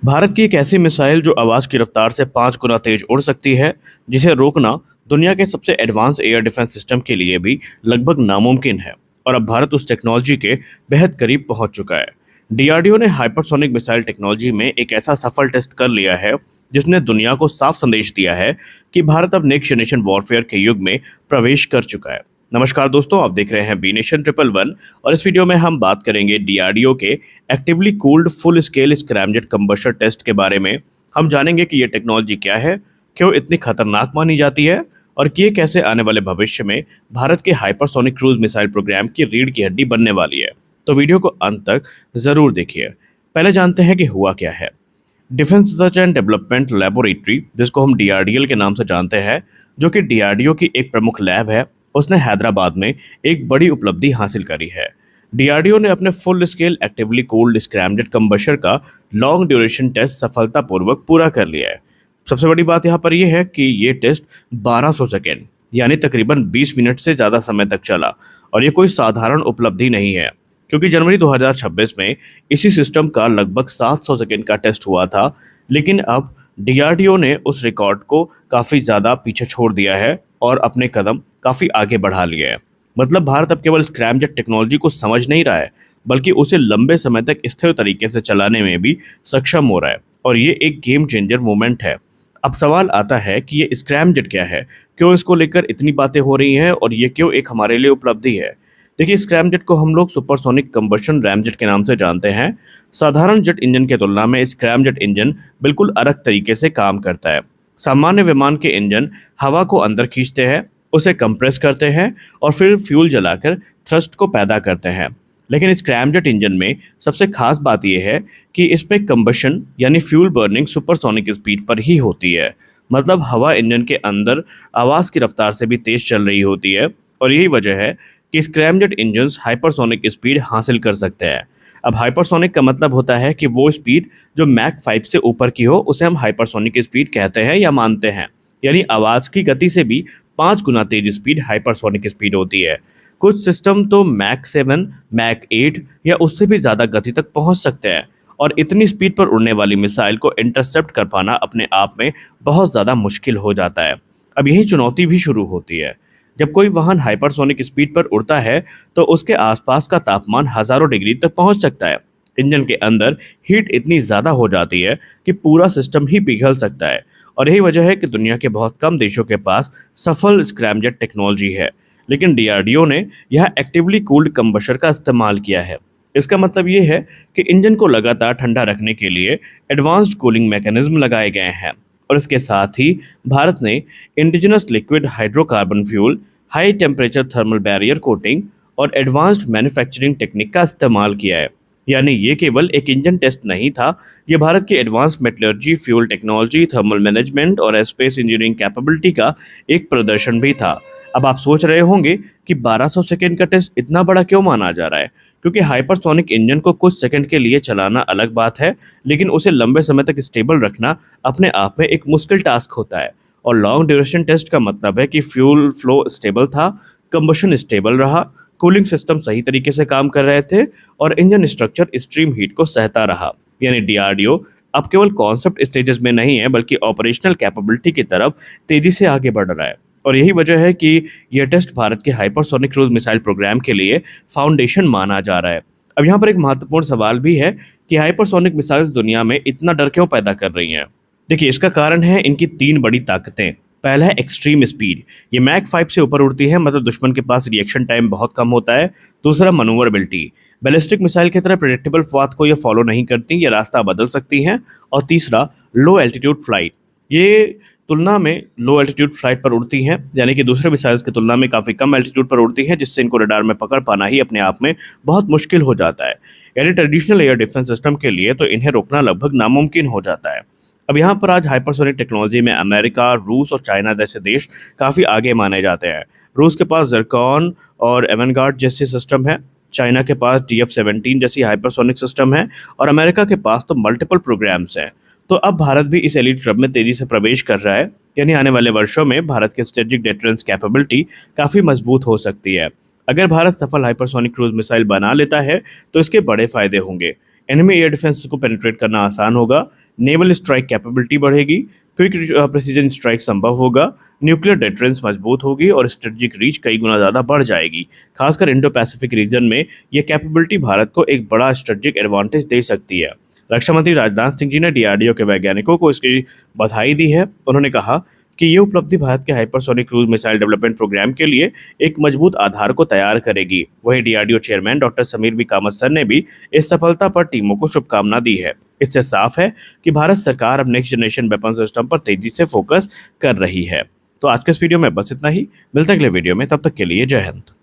भारत की एक ऐसी मिसाइल जो आवाज़ की रफ्तार से 5 गुना तेज उड़ सकती है, जिसे रोकना दुनिया के सबसे एडवांस एयर डिफेंस सिस्टम के लिए भी लगभग नामुमकिन है। और अब भारत उस टेक्नोलॉजी के बेहद करीब पहुंच चुका है। डीआरडीओ ने हाइपरसोनिक मिसाइल टेक्नोलॉजी में एक ऐसा सफल टेस्ट कर लिया है जिसने दुनिया को साफ संदेश दिया है कि भारत अब नेक्स्ट जनरेशन वॉरफेयर के युग में प्रवेश कर चुका है। नमस्कार दोस्तों, आप देख रहे हैं बी नेशन 111 और इस वीडियो में हम बात करेंगे डीआरडीओ के actively cooled full scale scramjet combustor test के बारे में। हम जानेंगे कि ये टेक्नोलॉजी क्या है, क्यों इतनी खतरनाक मानी जाती है और कि ये कैसे आने वाले भविष्य में भारत के हाइपरसोनिक क्रूज मिसाइल प्रोग्राम की रीढ़ की हड्डी बनने वाली है। तो वीडियो को अंत तक जरूर देखिए। पहले जानते हैं कि हुआ क्या है। Defence research and development laboratory, जिसको हम डीआरडीएल के नाम से जानते हैं, जो कि डीआरडीओ की एक प्रमुख लैब है, उसने हैदराबाद में एक बड़ी उपलब्धि हासिल करी है। डीआरडीओ ने अपने full scale actively cooled scramjet combustor का लॉन्ग ड्यूरेशन टेस्ट सफलतापूर्वक पूरा कर लिया है। सबसे बड़ी बात यहाँ पर यह है कि ये टेस्ट 1200 सेकेंड यानी तकरीबन 20 मिनट से ज़्यादा समय तक चला। और ये कोई साधारण उपलब्धि नहीं है, क्योंकि जनवरी 2026 में इसी सिस्टम का लगभग 700 सेकेंड का टेस्ट हुआ था। लेकिन अब डीआरडीओ ने उस रिकॉर्ड को काफ़ी ज़्यादा पीछे छोड़ दिया है और अपने कदम काफ़ी आगे बढ़ा लिए हैं। मतलब भारत अब केवल स्क्रैमजेट टेक्नोलॉजी को समझ नहीं रहा है, बल्कि उसे लंबे समय तक स्थिर तरीके से चलाने में भी सक्षम हो रहा है। और ये एक गेम चेंजर मोमेंट है। अब सवाल आता है कि ये स्क्रैमजेट क्या है, क्यों इसको लेकर इतनी बातें हो रही हैं और ये क्यों एक हमारे लिए उपलब्धि है। देखिए, स्क्रैमजेट को हम लोग सुपरसोनिक कंबशन रैमजेट के नाम से जानते हैं। साधारण जेट इंजन की तुलना में स्क्रैमजेट इंजन बिल्कुल अलग तरीके से काम करता है। सामान्य विमान के इंजन हवा को अंदर खींचते हैं, उसे कंप्रेस करते हैं और फिर फ्यूल जलाकर थ्रस्ट को पैदा करते हैं। लेकिन स्क्रैमजेट इंजन में सबसे खास बात यह है कि इसमें कंबशन यानी फ्यूल बर्निंग सुपरसोनिक स्पीड पर ही होती है। मतलब हवा इंजन के अंदर आवाज़ की रफ्तार से भी तेज चल रही होती है। और यही वजह है कि स्क्रैमजेट इंजन्स हाइपरसोनिक स्पीड हासिल कर सकते हैं। अब हाइपरसोनिक का मतलब होता है कि वो स्पीड जो मैक 5 से ऊपर की हो, उसे हम हाइपरसोनिक स्पीड कहते हैं या मानते हैं। यानी आवाज़ की गति से भी 5 गुना तेज स्पीड हाइपरसोनिक स्पीड होती है। कुछ सिस्टम तो मैक 7, मैक 8 या उससे भी ज़्यादा गति तक पहुंच सकते हैं। और इतनी स्पीड पर उड़ने वाली मिसाइल को इंटरसेप्ट कर पाना अपने आप में बहुत ज़्यादा मुश्किल हो जाता है। अब यही चुनौती भी शुरू होती है। जब कोई वाहन हाइपरसोनिक स्पीड पर उड़ता है तो उसके आसपास का तापमान हजारों डिग्री तक पहुंच सकता है। इंजन के अंदर हीट इतनी ज़्यादा हो जाती है कि पूरा सिस्टम ही पिघल सकता है। और यही वजह है कि दुनिया के बहुत कम देशों के पास सफल स्क्रैमजेट टेक्नोलॉजी है। लेकिन डीआरडीओ ने यह एक्टिवली कूल्ड कंबस्टर का इस्तेमाल किया है। इसका मतलब ये है कि इंजन को लगातार ठंडा रखने के लिए एडवांस्ड कूलिंग मैकेनिज्म लगाए गए हैं। और इसके साथ ही भारत ने indigenous liquid hydrocarbon fuel, high temperature thermal barrier coating और एडवांस्ड मैन्युफैक्चरिंग टेक्निक का इस्तेमाल किया है। यानी ये केवल एक इंजन टेस्ट नहीं था, ये भारत की advance metallurgy, fuel technology, thermal management और स्पेस इंजीनियरिंग कैपेबिलिटी का एक प्रदर्शन भी था। अब आप सोच रहे होंगे कि 1200 सेकेंड का टेस्ट इतना बड़ा क्यों माना जा रहा है। क्योंकि हाइपरसोनिक इंजन को कुछ सेकंड के लिए चलाना अलग बात है, लेकिन उसे लंबे समय तक स्टेबल रखना अपने आप में एक मुश्किल टास्क होता है। और लॉन्ग ड्यूरेशन टेस्ट का मतलब है कि फ्यूल फ्लो स्टेबल था, कंबशन स्टेबल रहा, कूलिंग सिस्टम सही तरीके से काम कर रहे थे और इंजन स्ट्रक्चर एक्सट्रीम हीट को सहता रहा। यानी डीआरडीओ अब केवल कॉन्सेप्ट स्टेजेस में नहीं है, बल्कि ऑपरेशनल कैपेबिलिटी की तरफ तेजी से आगे बढ़ रहा है। और यही वजह है कि यह टेस्ट भारत के हाइपरसोनिक क्रूज मिसाइल प्रोग्राम के लिए फाउंडेशन माना जा रहा है। अब यहाँ पर एक महत्वपूर्ण सवाल भी है कि हाइपरसोनिक मिसाइल्स दुनिया में इतना डर क्यों पैदा कर रही हैं। देखिए, इसका कारण है इनकी 3 बड़ी ताकतें। पहला है एक्सट्रीम स्पीड। ये मैक 5 से ऊपर उड़ती है, मतलब दुश्मन के पास रिएक्शन टाइम बहुत कम होता है। दूसरा, मनूवरेबिलिटी। बैलिस्टिक मिसाइल की तरह प्रेडिक्टेबल पाथ को ये फॉलो नहीं करती, ये रास्ता बदल सकती हैं। और तीसरा, लो एल्टीट्यूड फ्लाइट। ये तुलना में लो एल्टीट्यूड फ्लाइट पर उड़ती हैं, यानी कि दूसरे मिसाइल्स की तुलना में काफ़ी कम एल्टीट्यूड पर उड़ती हैं, जिससे इनको रडार में पकड़ पाना ही अपने आप में बहुत मुश्किल हो जाता है। यानी ट्रेडिशनल एयर डिफेंस सिस्टम के लिए तो इन्हें रोकना लगभग नामुमकिन हो जाता है। अब यहाँ पर आज हाइपरसोनिक टेक्नोलॉजी में अमेरिका, रूस और चाइना जैसे देश काफ़ी आगे माने जाते हैं। रूस के पास ज़िरकॉन और एवेनगार्ड जैसे सिस्टम है, चाइना के पास DF-17 जैसी हाइपरसोनिक सिस्टम है और अमेरिका के पास तो मल्टीपल प्रोग्राम्स हैं। तो अब भारत भी इस एलीट क्लब में तेजी से प्रवेश कर रहा है। यानी आने वाले वर्षों में भारत की स्ट्रेटेजिक डिफेंस कैपेबिलिटी काफ़ी मजबूत हो सकती है। अगर भारत सफल हाइपरसोनिक क्रूज मिसाइल बना लेता है तो इसके बड़े फायदे होंगे। एनिमी एयर डिफेंस को पेनिट्रेट करना आसान होगा, नेवल स्ट्राइक कैपेबिलिटी बढ़ेगी, क्विक प्रिसीजन स्ट्राइक संभव होगा, न्यूक्लियर डिटरेंस मजबूत होगी और स्ट्रेटेजिक रीच कई गुना ज़्यादा बढ़ जाएगी। खासकर इंडो पैसिफिक रीजन में ये कैपेबिलिटी भारत को एक बड़ा स्ट्रेटेजिक एडवांटेज दे सकती है। रक्षा मंत्री राजनाथ सिंह जी ने डीआरडीओ के वैज्ञानिकों को इसकी बधाई दी है। उन्होंने कहा कि ये उपलब्धि भारत के hypersonic cruise missile development programme के लिए एक मजबूत आधार को तैयार करेगी। वहीं DRDO chairman doctor Samir V Kamat sir ने भी इस सफलता पर टीमों को शुभकामना दी है। इससे साफ है कि भारत सरकार अब नेक्स्ट जनरेशन वेपन सिस्टम पर तेजी से फोकस कर रही है। तो आज के इस वीडियो में बस इतना ही। मिलते हैं अगले वीडियो में, तब तक के लिए जय हिंद।